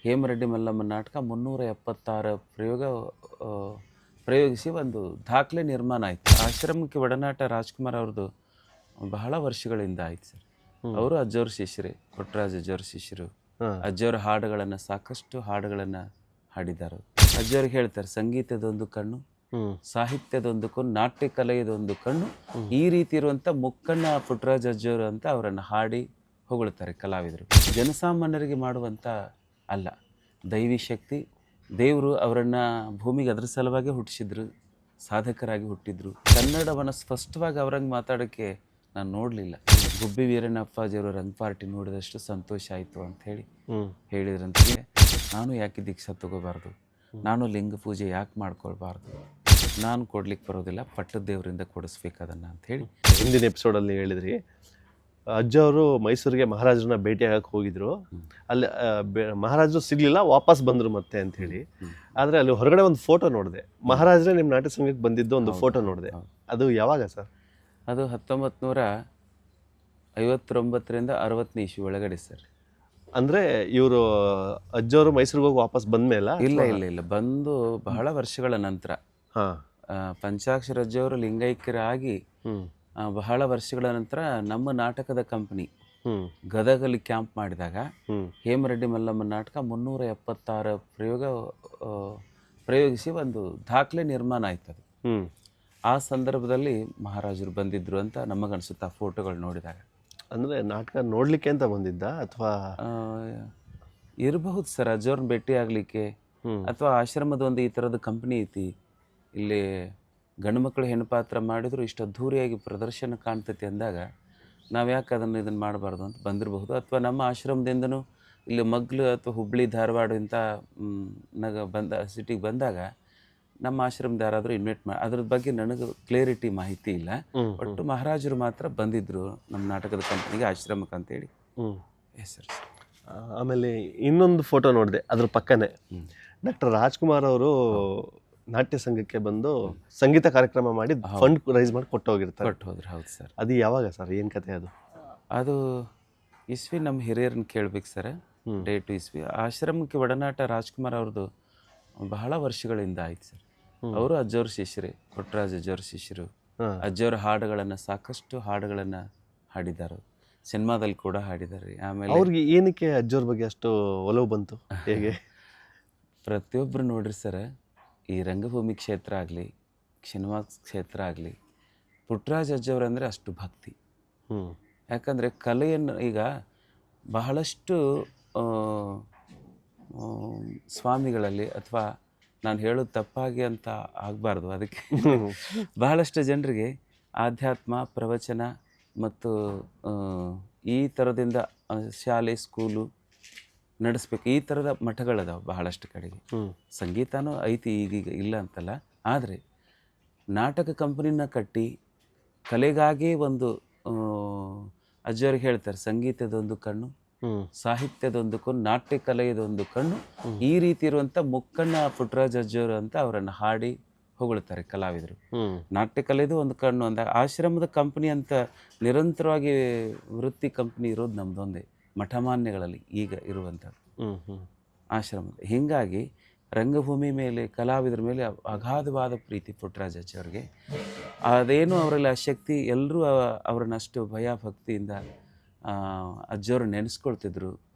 ಹೇಮರೆಡ್ಡಿ ಮಲ್ಲಮ್ಮ ನಾಟಕ 376 ಆ, ಪ್ರಯೋಗಿಸಿ ಒಂದು ದಾಖಲೆ ನಿರ್ಮಾಣ ಆಯಿತು. ಆಶ್ರಮಕ್ಕೆ ಒಡನಾಟ ರಾಜ್ಕುಮಾರ್ ಅವ್ರದ್ದು ಬಹಳ ವರ್ಷಗಳಿಂದ ಆಯ್ತು ಸರ್. ಅವರು ಅಜ್ಜವ್ರ ಶಿಷ್ಯರೇ, ಪುಟ್ಟರಾಜ ಅಜ್ಜವ್ರ ಶಿಷ್ಯರು. ಅಜ್ಜವ್ರ ಹಾಡುಗಳನ್ನು ಸಾಕಷ್ಟು ಹಾಡುಗಳನ್ನು ಹಾಡಿದ್ದಾರೆ. ಅಜ್ಜವ್ರಿಗೆ ಹೇಳ್ತಾರೆ, ಸಂಗೀತದೊಂದು ಕಣ್ಣು, ಸಾಹಿತ್ಯದೊಂದು ಕಣ್ಣು, ನಾಟ್ಯ ಕಲೆಯದೊಂದು ಕಣ್ಣು, ಈ ರೀತಿ ಇರುವಂಥ ಮುಕ್ಕಣ್ಣ ಪುಟ್ಟರಾಜ ಅಜ್ಜವರು ಅಂತ ಅವರನ್ನು ಹಾಡಿ ಹೊಗಳ್ತಾರೆ ಕಲಾವಿದರು. ಜನಸಾಮಾನ್ಯರಿಗೆ ಮಾಡುವಂಥ ಅಲ್ಲ, ದೈವಿ ಶಕ್ತಿ, ದೇವರು ಅವರನ್ನು ಭೂಮಿಗೆ ಅದರ ಸಲುವಾಗಿ ಹುಟ್ಟಿಸಿದ್ರು, ಸಾಧಕರಾಗಿ ಹುಟ್ಟಿದ್ರು. ಕನ್ನಡವನ್ನು ಸ್ಪಷ್ಟವಾಗಿ ಅವ್ರಂಗೆ ಮಾತಾಡೋಕ್ಕೆ ನಾನು ನೋಡಲಿಲ್ಲ. ಗುಬ್ಬಿ ವೀರಣ್ಣಪ್ಪಾಜಿಯವರು ರಂಗ್ ಪಾರ್ಟಿ ನೋಡಿದಷ್ಟು ಸಂತೋಷ ಆಯಿತು ಅಂಥೇಳಿ ಹೇಳಿದ್ರಂತೆ. ನಾನು ಯಾಕೆ ದೀಕ್ಷಾ ತಗೋಬಾರ್ದು, ನಾನು ಲಿಂಗ ಪೂಜೆ ಯಾಕೆ ಮಾಡ್ಕೊಳ್ಬಾರ್ದು, ನಾನು ಕೊಡ್ಲಿಕ್ಕೆ ಬರೋದಿಲ್ಲ, ಪಟ್ಟದ ದೇವರಿಂದ ಕೊಡಿಸ್ಬೇಕು ಅದನ್ನು ಅಂಥೇಳಿ ಹಿಂದಿನ ಎಪಿಸೋಡಲ್ಲಿ ಹೇಳಿದ್ರಿ. ಅಜ್ಜ ಅವರು ಮೈಸೂರಿಗೆ ಮಹಾರಾಜರನ್ನ ಭೇಟಿಯಾಗಕ್ಕೆ ಹೋಗಿದ್ರು. ಅಲ್ಲಿ ಮಹಾರಾಜರು ಸಿಗ್ಲಿಲ್ಲ, ವಾಪಸ್ ಬಂದರು ಮತ್ತೆ ಅಂತ ಹೇಳಿ. ಆದರೆ ಅಲ್ಲಿ ಹೊರಗಡೆ ಒಂದು ಫೋಟೋ ನೋಡಿದೆ, ಮಹಾರಾಜರೇ ನಿಮ್ಮ ನಾಟ್ಯ ಸಂಘಕ್ಕೆ ಬಂದಿದ್ದು ಒಂದು ಫೋಟೋ ನೋಡಿದೆ. ಅದು ಯಾವಾಗ ಸರ್? ಅದು 1959ರಿಂದ 60ನೇ ಇಸ್ವಿ ಒಳಗಡೆ ಸರ್. ಅಂದರೆ ಇವರು ಅಜ್ಜವರು ಮೈಸೂರಿಗೆ ಹೋಗಿ ವಾಪಸ್ ಬಂದ್ಮೇಲೆ? ಇಲ್ಲ, ಬಂದು ಬಹಳ ವರ್ಷಗಳ ನಂತರ. ಪಂಚಾಕ್ಷರ ಅಜ್ಜವರು ಲಿಂಗೈಕ್ಯರಾಗಿ ಬಹಳ ವರ್ಷಗಳ ನಂತರ ನಮ್ಮ ನಾಟಕದ ಕಂಪನಿ ಗದಗಲ್ಲಿ ಕ್ಯಾಂಪ್ ಮಾಡಿದಾಗ ಹೇಮರೆಡ್ಡಿ ಮಲ್ಲಮ್ಮ ನಾಟಕ 376 ಪ್ರಯೋಗಿಸಿ ಒಂದು ದಾಖಲೆ ನಿರ್ಮಾಣ ಆಯ್ತದು. ಆ ಸಂದರ್ಭದಲ್ಲಿ ಮಹಾರಾಜರು ಬಂದಿದ್ರು ಅಂತ ನಮಗನ್ಸುತ್ತೆ ಆ ಫೋಟೋಗಳು ನೋಡಿದಾಗ. ಅಂದರೆ ನಾಟಕ ನೋಡಲಿಕ್ಕೆ ಅಂತ ಬಂದಿದ್ದ ಅಥವಾ ಇರಬಹುದು ಸರ್, ಅಜ್ಜವ್ರನ್ನ ಭೇಟಿ ಆಗಲಿಕ್ಕೆ, ಅಥವಾ ಆಶ್ರಮದ ಒಂದು ಈ ಥರದ ಕಂಪ್ನಿ ಐತಿ, ಇಲ್ಲಿ ಗಂಡು ಮಕ್ಕಳು ಹೆಣ್ಣು ಪಾತ್ರ ಮಾಡಿದ್ರು ಇಷ್ಟು ಅದ್ಧೂರಿಯಾಗಿ ಪ್ರದರ್ಶನ ಕಾಣ್ತೈತಿ ಅಂದಾಗ ನಾವು ಯಾಕೆ ಇದನ್ನು ಮಾಡಬಾರ್ದು ಅಂತ ಬಂದಿರಬಹುದು. ಅಥವಾ ನಮ್ಮ ಆಶ್ರಮದಿಂದನೂ ಇಲ್ಲಿ ಮಗ್ಲು ಅಥವಾ ಹುಬ್ಬಳ್ಳಿ ಧಾರವಾಡ ಇಂಥ ಸಿಟಿಗೆ ಬಂದಾಗ ನಮ್ಮ ಆಶ್ರಮದ ಯಾರಾದರೂ ಇನ್ವೈಟ್ ಮಾಡಿ, ಅದ್ರ ಬಗ್ಗೆ ನನಗೆ ಕ್ಲಿಯರಿಟಿ ಮಾಹಿತಿ ಇಲ್ಲ. ಒಟ್ಟು ಮಹಾರಾಜರು ಮಾತ್ರ ಬಂದಿದ್ದರು ನಮ್ಮ ನಾಟಕದ ಕಂಪ್ನಿಗೆ, ಆಶ್ರಮಕ್ಕೆ ಅಂತೇಳಿ. Yes sir. ಆಮೇಲೆ ಇನ್ನೊಂದು ಫೋಟೋ ನೋಡಿದೆ, ಅದ್ರ ಪಕ್ಕನೇ ಡಾಕ್ಟರ್ ರಾಜ್ಕುಮಾರ್ ಅವರು ನಾಟ್ಯ ಸಂಘಕ್ಕೆ ಬಂದು ಸಂಗೀತ ಕಾರ್ಯಕ್ರಮ ಮಾಡಿ ಫಂಡ್ ರೈಸ್ ಮಾಡಿ ಕೊಟ್ಟು ಹೋಗಿರ್ತಾರೆ. ಹೋದ್ರು. ಹೌದು ಸರ್. ಅದು ಯಾವಾಗ ಸರ್, ಏನು ಕತೆ ಅದು? ಅದು ಇಸ್ವಿ ನಮ್ಮ ಹಿರಿಯರನ್ನ ಕೇಳ್ಬೇಕು ಸರ್, ಡೇಟು ಇಸ್ವಿ. ಆಶ್ರಮಕ್ಕೆ ಒಡನಾಟ ರಾಜ್ಕುಮಾರ್ ಅವ್ರದ್ದು ಬಹಳ ವರ್ಷಗಳಿಂದ ಆಯ್ತು ಸರ್. ಅವರು ಅಜ್ಜವ್ರ ಶಿಷ್ಯರೇ, ಪುಟ್ಟರಾಜ ಅಜ್ಜವ್ರ ಶಿಷ್ಯರು. ಅಜ್ಜವ್ರ ಹಾಡುಗಳನ್ನು ಸಾಕಷ್ಟು ಹಾಡುಗಳನ್ನು ಹಾಡಿದ್ದಾರೆ, ಸಿನಿಮಾದಲ್ಲಿ ಕೂಡ ಹಾಡಿದ್ದಾರೆ. ಆಮೇಲೆ ಅವ್ರಿಗೆ ಏನಕ್ಕೆ ಅಜ್ಜವ್ರ ಬಗ್ಗೆ ಅಷ್ಟು ಒಲವು ಬಂತು, ಹೇಗೆ? ಪ್ರತಿಯೊಬ್ಬರು ನೋಡ್ರಿ ಸರ್, ಈ ರಂಗಭೂಮಿ ಕ್ಷೇತ್ರ ಆಗಲಿ, ಸಿನಿಮಾ ಕ್ಷೇತ್ರ ಆಗಲಿ, ಪುಟ್ಟರಾಜ ಅಜ್ಜವ್ರಂದರೆ ಅಷ್ಟು ಭಕ್ತಿ. ಯಾಕಂದರೆ ಕಲೆಯನ್ನು ಈಗ ಬಹಳಷ್ಟು ಸ್ವಾಮಿಗಳಲ್ಲಿ, ಅಥವಾ ನಾನು ಹೇಳೋದು ತಪ್ಪಾಗಿ ಅಂತ ಆಗಬಾರ್ದು, ಅದಕ್ಕೆ ಬಹಳಷ್ಟು ಜನರಿಗೆ ಆಧ್ಯಾತ್ಮ, ಪ್ರವಚನ ಮತ್ತು ಈ ಥರದಿಂದ ಶಾಲೆ, ಸ್ಕೂಲು ನಡೆಸ್ಬೇಕು, ಈ ಥರದ ಮಠಗಳದಾವೆ ಬಹಳಷ್ಟು ಕಡೆಗೆ. ಸಂಗೀತನೂ ಐತಿ, ಈಗೀಗ ಇಲ್ಲ ಅಂತಲ್ಲ. ಆದರೆ ನಾಟಕ ಕಂಪನಿನ ಕಟ್ಟಿ ಕಲೆಗಾಗಿ ಒಂದು ಅಜ್ಜವ್ರಿಗೆ ಹೇಳ್ತಾರೆ, ಸಂಗೀತದೊಂದು ಕಣ್ಣು, ಸಾಹಿತ್ಯದೊಂದು ಕಣ್ಣು, ನಾಟ್ಯ ಕಲೆಯದೊಂದು ಕಣ್ಣು, ಈ ರೀತಿ ಇರುವಂಥ ಮುಕ್ಕಣ್ಣ ಪುಟ್ಟರಾಜ ಅಜ್ಜವರು ಅಂತ ಅವರನ್ನು ಹಾಡಿ ಹೊಗಳ್ತಾರೆ ಕಲಾವಿದರು. ನಾಟ್ಯ ಕಲೆದು ಒಂದು ಕಣ್ಣು ಅಂದಾಗ ಆಶ್ರಮದ ಕಂಪನಿ ಅಂತ ನಿರಂತರವಾಗಿ ವೃತ್ತಿ ಕಂಪನಿ ಇರೋದು ನಮ್ಮದೊಂದೇ, ಮಠಮಾನ್ಯಗಳಲ್ಲಿ ಈಗ ಇರುವಂಥದ್ದು ಆಶ್ರಮದ. ಹೀಗಾಗಿ ರಂಗಭೂಮಿ ಮೇಲೆ, ಕಲಾವಿದರ ಮೇಲೆ ಅಗಾಧವಾದ ಪ್ರೀತಿ ಪುಟ್ಟರಾಜ ಅಜ್ಜವ್ರಿಗೆ. ಅದೇನು ಅವರಲ್ಲಿ ಆ ಶಕ್ತಿ, ಎಲ್ಲರೂ ಅವರನ್ನಷ್ಟು ಭಯ ಭಕ್ತಿಯಿಂದ ಅಜ್ಜವ್ರು ನೆನೆಸ್ಕೊಳ್ತಿದ್ರು.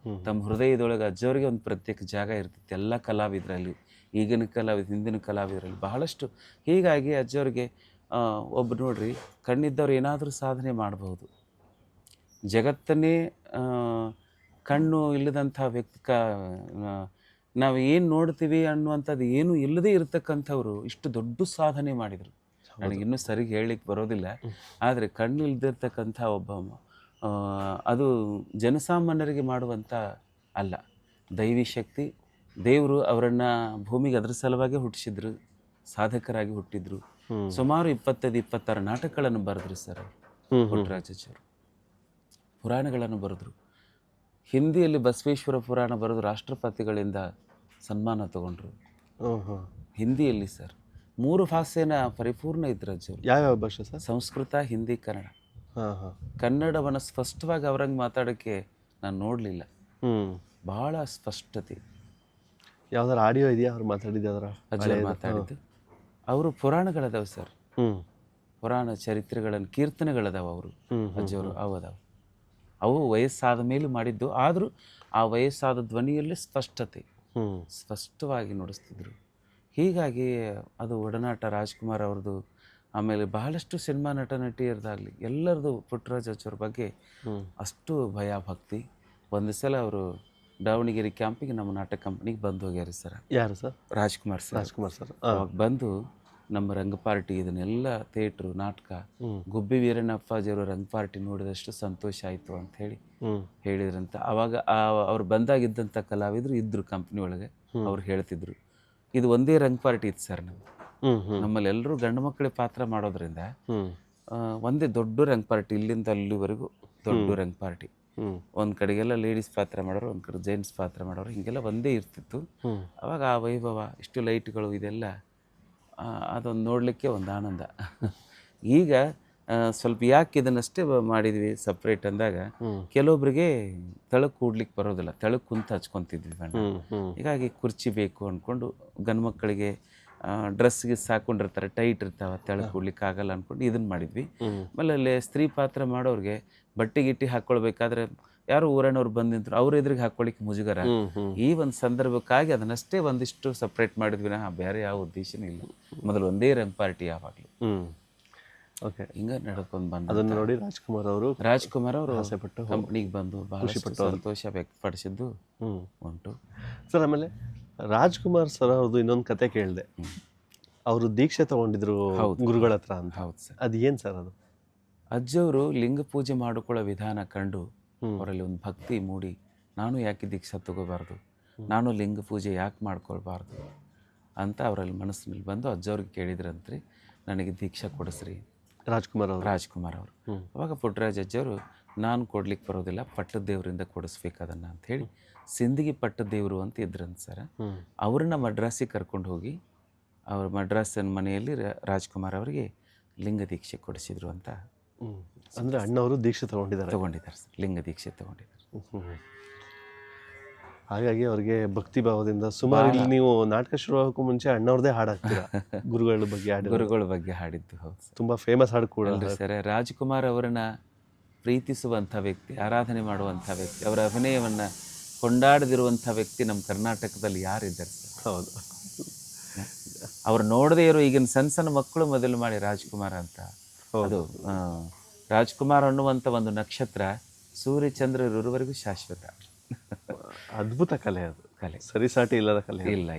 ತಮ್ಮ ಹೃದಯದೊಳಗೆ ಅಜ್ಜವ್ರಿಗೆ ಒಂದು ಪ್ರತ್ಯೇಕ ಜಾಗ ಇರ್ತಿತ್ತು ಎಲ್ಲ ಕಲಾವಿದರಲ್ಲಿ, ಈಗಿನ ಕಲಾವಿದ, ಹಿಂದಿನ ಕಲಾವಿದರಲ್ಲಿ ಬಹಳಷ್ಟು. ಹೀಗಾಗಿ ಅಜ್ಜವ್ರಿಗೆ ಒಬ್ಬ ನೋಡ್ರಿ, ಕಣ್ಣಿದ್ದವ್ರು ಏನಾದರೂ ಸಾಧನೆ ಮಾಡಬಹುದು. ಜಗತ್ತನ್ನೇ ಕಣ್ಣು ಇಲ್ಲದಂಥ ವ್ಯಕ್ತಿ, ನಾವು ಏನು ನೋಡ್ತೀವಿ ಅನ್ನುವಂಥದ್ದು ಏನೂ ಇಲ್ಲದೇ ಇರತಕ್ಕಂಥವ್ರು ಇಷ್ಟು ದೊಡ್ಡ ಸಾಧನೆ ಮಾಡಿದರು. ನನಗಿನ್ನೂ ಸರಿಗೆ ಹೇಳಲಿಕ್ಕೆ ಬರೋದಿಲ್ಲ. ಆದರೆ ಕಣ್ಣು ಇಲ್ದಿರ್ತಕ್ಕಂಥ ಒಬ್ಬ, ಅದು ಜನಸಾಮಾನ್ಯರಿಗೆ ಮಾಡುವಂಥ ಅಲ್ಲ, ದೈವಿ ಶಕ್ತಿ, ದೇವರು ಅವರನ್ನು ಭೂಮಿಗೆ ಅದರ ಸಲುವಾಗಿ ಹುಟ್ಟಿಸಿದ್ರು, ಸಾಧಕರಾಗಿ ಹುಟ್ಟಿದ್ರು. ಸುಮಾರು 25-26 ನಾಟಕಗಳನ್ನು ಬರೆದ್ರು ಸರ್ ಪುಟ್ಟರಾಜರು. ಪುರಾಣಗಳನ್ನು ಬರೆದ್ರು. ಹಿಂದಿಯಲ್ಲಿ ಬಸವೇಶ್ವರ ಪುರಾಣ ಬರೆದು ರಾಷ್ಟ್ರಪತಿಗಳಿಂದ ಸನ್ಮಾನ ತಗೊಂಡ್ರು ಹಿಂದಿಯಲ್ಲಿ ಸರ್. 3 ಭಾಷೆನ ಪರಿಪೂರ್ಣ ಇದ್ರು ಅಜ್ಜರು. ಯಾವ್ಯಾವ ಭಾಷೆ ಸರ್? ಸಂಸ್ಕೃತ, ಹಿಂದಿ, ಕನ್ನಡ. ಕನ್ನಡವನ್ನು ಸ್ಪಷ್ಟವಾಗಿ ಅವ್ರಂಗೆ ಮಾತಾಡೋಕ್ಕೆ ನಾನು ನೋಡಲಿಲ್ಲ. ಬಹಳ ಸ್ಪಷ್ಟತೆ, ಯಾವ್ದಾರು ಆಡಿಯೋ ಇದೆಯಾ ಅವ್ರು ಮಾತಾಡಿದ್ದು ಯಾವ್ದಾರ? ಅಜ್ಜವ್ರು ಮಾತಾಡಿದ್ದು ಅವರು ಪುರಾಣಗಳದಾವ ಸರ್, ಹ್ಮ್ ಪುರಾಣ ಚರಿತ್ರೆಗಳನ್ನು ಕೀರ್ತನೆಗಳದಾವ ಅವರು ಹ್ಮ್ ಅಜ್ಜವರು ಅವದಾವ. ಅವು ವಯಸ್ಸಾದ ಮೇಲೆ ಮಾಡಿದ್ದು, ಆದರೂ ಆ ವಯಸ್ಸಾದ ಧ್ವನಿಯಲ್ಲಿ ಸ್ಪಷ್ಟವಾಗಿ ನುಡಿಸ್ತಿದ್ರು. ಹೀಗಾಗಿ ಅದು ಒಡನಾಟ ರಾಜ್ಕುಮಾರ್ ಅವ್ರದ್ದು. ಆಮೇಲೆ ಬಹಳಷ್ಟು ಸಿನಿಮಾ ನಟ ನಟಿಯರದಾಗಲಿ ಎಲ್ಲರದು ಪುಟ್ಟರಾಜ್ ಅಜ್ಜವ್ರ ಬಗ್ಗೆ ಅಷ್ಟು ಭಯ ಭಕ್ತಿ. ಒಂದು ಸಲ ಅವರು ದಾವಣಗೆರೆ ಕ್ಯಾಂಪಿಗೆ ನಮ್ಮ ನಾಟಕ ಕಂಪ್ನಿಗೆ ಬಂದು ಹೋಗ್ಯಾರ ಸರ್. ಯಾರು sir? Rajkumar sir. Rajkumar sir ಅವಾಗ ಬಂದು ನಮ್ಮ ರಂಗ ಪಾರ್ಟಿ ಇದನ್ನೆಲ್ಲ ಥಿಯೇಟ್ರು ನಾಟಕ ಗುಬ್ಬಿ ವೀರಣ್ಣಪ್ಪಾಜಿಯವರು ರಂಗ ಪಾರ್ಟಿ ನೋಡಿದಷ್ಟು ಸಂತೋಷ ಆಯಿತು ಅಂತ ಹೇಳಿದ್ರಂತ. ಅವಾಗ ಅವ್ರು ಬಂದಾಗಿದ್ದಂಥ ಕಲಾವಿದರು ಇದ್ದರು ಕಂಪ್ನಿ ಒಳಗೆ. ಅವ್ರು ಹೇಳ್ತಿದ್ರು, ಇದು ಒಂದೇ ರಂಗ ಪಾರ್ಟಿ ಇತ್ತು ಸರ್ ನಮ್ಮಲ್ಲಿ ಎಲ್ಲರೂ ಗಂಡು ಮಕ್ಕಳಿಗೆ ಪಾತ್ರ ಮಾಡೋದ್ರಿಂದ ಒಂದೇ ದೊಡ್ಡ ರಂಗ ಪಾರ್ಟಿ, ಇಲ್ಲಿಂದ ಅಲ್ಲಿವರೆಗೂ ದೊಡ್ಡ ರಂಗ ಪಾರ್ಟಿ. ಒಂದು ಕಡೆಗೆಲ್ಲ ಲೇಡೀಸ್ ಪಾತ್ರ ಮಾಡೋರು, ಒಂದು ಕಡೆ ಜೆಂಟ್ಸ್ ಪಾತ್ರ ಮಾಡೋರು, ಹಿಂಗೆಲ್ಲ ಒಂದೇ ಇರ್ತಿತ್ತು. ಅವಾಗ ಆ ವೈಭವ, ಇಷ್ಟು ಲೈಟ್ಗಳು, ಇದೆಲ್ಲ ಅದೊಂದು ನೋಡಲಿಕ್ಕೆ ಒಂದು ಆನಂದ. ಈಗ ಸ್ವಲ್ಪ ಯಾಕೆ ಇದನ್ನಷ್ಟೇ ಮಾಡಿದ್ವಿ ಸಪ್ರೇಟ್ ಅಂದಾಗ, ಕೆಲವೊಬ್ರಿಗೆ ತಳಕ್ಕೆ ಕೂಡ್ಲಿಕ್ಕೆ ಬರೋದಿಲ್ಲ, ತಳಕ್ಕೆ ಕುಂತ ಹಚ್ಕೊತಿದ್ವಿ ಬಣ್ಣ. ಹೀಗಾಗಿ ಕುರ್ಚಿ ಬೇಕು ಅಂದ್ಕೊಂಡು ಗಂಡು ಮಕ್ಕಳಿಗೆ ಡ್ರೆಸ್ಗೆ ಹಾಕೊಂಡಿರ್ತಾರೆ, ಟೈಟ್ ಇರ್ತಾವೆ, ತೆಳಗೆ ಕೂಡ್ಲಿಕ್ಕೆ ಆಗಲ್ಲ ಅಂದ್ಕೊಂಡು ಇದನ್ನು ಮಾಡಿದ್ವಿ. ಆಮೇಲೆ ಅಲ್ಲಿ ಸ್ತ್ರೀ ಪಾತ್ರ ಮಾಡೋರಿಗೆ ಬಟ್ಟೆ ಗಿಟ್ಟಿ ಹಾಕ್ಕೊಳ್ಬೇಕಾದ್ರೆ ಯಾರು ಊರನವ್ರು ಬಂದಿದ್ರು ಅವ್ರ ಎದುರಿಗೆ ಹಾಕ್ಕೊಳ್ಳಿಕ್ಕೆ ಮುಜುಗರ. ಈ ಒಂದು ಸಂದರ್ಭಕ್ಕಾಗಿ ಅದನ್ನಷ್ಟೇ ಒಂದಿಷ್ಟು ಸಪ್ರೇಟ್ ಮಾಡಿದ್ವಿ, ಬೇರೆ ಯಾವ ಉದ್ದೇಶನೂ ಇಲ್ಲ. ಮೊದಲು ಒಂದೇ ರಂಗ್ ಪಾರ್ಟಿ ಯಾವಾಗಲೂ. ಓಕೆ, ಹಿಂಗೆ ನಡ್ಕೊಂಡು ಬಂದು ಅದನ್ನು ನೋಡಿ ರಾಜ್ಕುಮಾರ್ ಅವರು ಆಸೆಪಟ್ಟು ಕಂಪ್ನಿಗೆ ಬಂದು ಬಹಳಷ್ಟು ಸಂತೋಷ ವ್ಯಕ್ತಪಡಿಸಿದ್ದು ಉಂಟು ಸರ್. ಆಮೇಲೆ ರಾಜ್ಕುಮಾರ್ ಸರ್ ಅವ್ರದ್ದು ಇನ್ನೊಂದು ಕತೆ ಕೇಳಿದೆ, ಅವರು ದೀಕ್ಷೆ ತಗೊಂಡಿದ್ರು ಗುರುಗಳ ಹತ್ರ ಅಂತ. ಹೌದು ಸರ್. ಅದು ಏನು ಸರ್ ಅದು? ಅಜ್ಜವರು ಲಿಂಗ ಪೂಜೆ ಮಾಡಿಕೊಳ್ಳೋ ವಿಧಾನ ಕಂಡು ಅವರಲ್ಲಿ ಒಂದು ಭಕ್ತಿ ಮೂಡಿ, ನಾನು ಯಾಕೆ ದೀಕ್ಷಾ ತಗೋಬಾರ್ದು, ನಾನು ಲಿಂಗ ಪೂಜೆ ಯಾಕೆ ಮಾಡ್ಕೊಳ್ಬಾರ್ದು ಅಂತ ಅವರಲ್ಲಿ ಮನಸ್ಸಿನಲ್ಲಿ ಬಂದು ಅಜ್ಜವ್ರಿಗೆ ಕೇಳಿದ್ರಂತ್ರಿ, ನನಗೆ ದೀಕ್ಷಾ ಕೊಡಿಸ್ರಿ ರಾಜ್ಕುಮಾರ್ ಅವರು. ಅವಾಗ ಪುಟ್ಟರಾಜ್ ಅಜ್ಜವರು, ನಾನು ಕೊಡ್ಲಿಕ್ಕೆ ಬರೋದಿಲ್ಲ, ಪಟ್ಟದ ದೇವರಿಂದ ಕೊಡಿಸ್ಬೇಕು ಅದನ್ನು ಅಂಥೇಳಿ ಸಿಂದಗಿ ಪಟ್ಟದ ದೇವರು ಅಂತ ಇದ್ರಂತ ಸರ್. ಅವ್ರನ್ನ ಮಡ್ರಾಸಿಗೆ ಕರ್ಕೊಂಡು ಹೋಗಿ ಅವ್ರ ಮಡ್ರಾಸಿನ ಮನೆಯಲ್ಲಿ ರಾಜ್ಕುಮಾರ್ ಅವರಿಗೆ ಲಿಂಗ ದೀಕ್ಷೆ ಕೊಡಿಸಿದ್ರು ಅಂತ. ಅಂದರೆ ಅಣ್ಣವರು ದೀಕ್ಷೆ ತಗೊಂಡಿದ್ದಾರೆ ಸರ್, ಲಿಂಗ ದೀಕ್ಷೆ ತಗೊಂಡಿದ್ದಾರೆ. ಹಾಗಾಗಿ ಅವ್ರಿಗೆ ಭಕ್ತಿ ಭಾವದಿಂದ ಸುಮಾರು, ಇಲ್ಲಿ ನೀವು ನಾಟಕ ಶುರು ಆಗೋಕ್ಕೂ ಮುಂಚೆ ಅಣ್ಣವ್ರದೇ ಹಾಡು ಹಾಕ್ತೀರಾ, ಗುರುಗಳ ಬಗ್ಗೆ ಹಾಡಿದ್ದು. ಹೌದು, ತುಂಬ ಫೇಮಸ್ ಹಾಡು ಕೂಡ ಸರ್. ರಾಜ್ಕುಮಾರ್ ಅವರನ್ನ ಪ್ರೀತಿಸುವಂಥ ವ್ಯಕ್ತಿ, ಆರಾಧನೆ ಮಾಡುವಂಥ ವ್ಯಕ್ತಿ, ಅವರ ಅಭಿನಯವನ್ನು ಕೊಂಡಾಡದಿರುವಂಥ ವ್ಯಕ್ತಿ ನಮ್ಮ ಕರ್ನಾಟಕದಲ್ಲಿ ಯಾರಿದ್ದಾರೆ ಸರ್? ಹೌದು, ಅವ್ರು ನೋಡದೇ ಇರೋ ಈಗಿನ ಸಣ್ಣ ಮಕ್ಕಳು ಮೊದಲು ಮಾಡಿ ರಾಜ್ಕುಮಾರ್ ಅಂತ. ಅದು ರಾಜ್ಕುಮಾರ್ ಅನ್ನುವಂಥ ಒಂದು ನಕ್ಷತ್ರ ಸೂರ್ಯ ಚಂದ್ರ ಇರುವವರೆಗೂ ಶಾಶ್ವತ. ಅದ್ಭುತ ಕಲೆ ಅದು, ಸರಿಸಾಟಿ ಇಲ್ಲದ ಕಲೆ. ಇಲ್ಲ